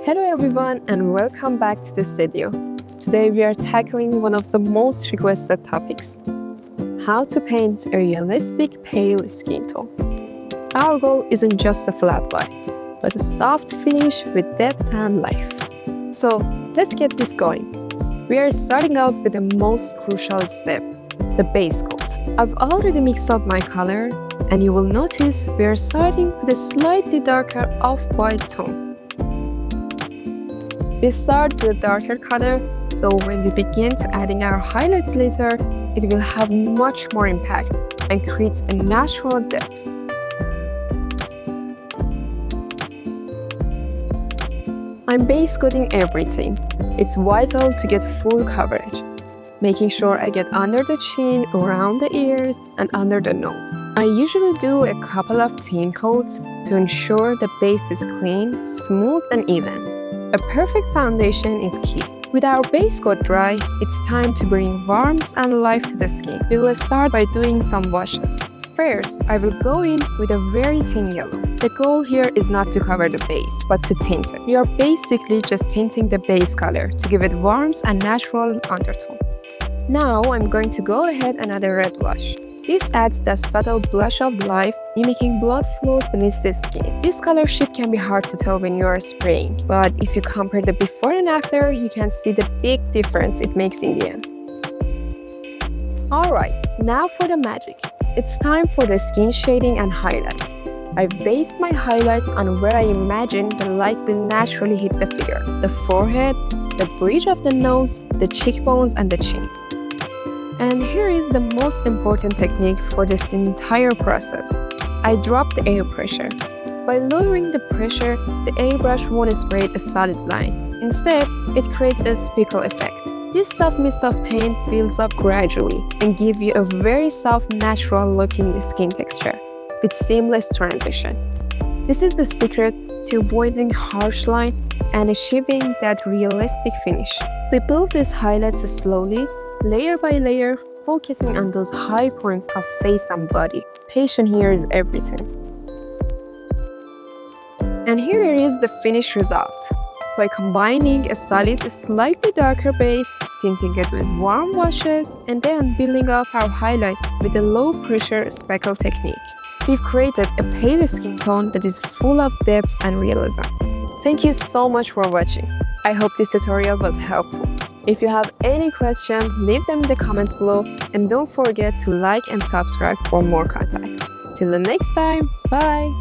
Hello everyone and welcome back to the studio. Today we are tackling one of the most requested topics: how to paint a realistic pale skin tone. Our goal isn't just a flat line, but a soft finish with depth and life. So let's get this going. We are starting off with the most crucial step, the base coat. I've already mixed up my color, and you will notice we are starting with a slightly darker off-white tone. We start with a darker color, so when we begin to adding our highlights later, it will have much more impact and creates a natural depth. I'm base coating everything. It's vital to get full coverage, making sure I get under the chin, around the ears, and under the nose. I usually do a couple of thin coats to ensure the base is clean, smooth, and even. A perfect foundation is key. With our base coat dry, it's time to bring warmth and life to the skin. We will start by doing some washes. First, I will go in with a very thin yellow. The goal here is not to cover the base, but to tint it. We are basically just tinting the base color to give it warmth and natural undertone. Now I'm going to go ahead and add a red wash. This adds that subtle blush of life, mimicking blood flow beneath the skin. This color shift can be hard to tell when you are spraying, but if you compare the before and after, you can see the big difference it makes in the end. Alright, now for the magic. It's time for the skin shading and highlights. I've based my highlights on where I imagine the light will naturally hit the figure: the forehead, the bridge of the nose, the cheekbones, and the chin. And here is the most important technique for this entire process. I drop the air pressure. By lowering the pressure, the airbrush won't spray a solid line. Instead, it creates a speckle effect. This soft mist of paint builds up gradually and gives you a very soft, natural-looking skin texture with seamless transition. This is the secret to avoiding harsh line and achieving that realistic finish. We build these highlights slowly, layer by layer, focusing on those high points of face and body. Patience here is everything. And here is the finished result. By combining a solid, slightly darker base, tinting it with warm washes, and then building up our highlights with a low-pressure speckle technique, we've created a pale skin tone that is full of depth and realism. Thank you so much for watching. I hope this tutorial was helpful. If you have any questions, leave them in the comments below, and don't forget to like and subscribe for more content. Till the next time, bye!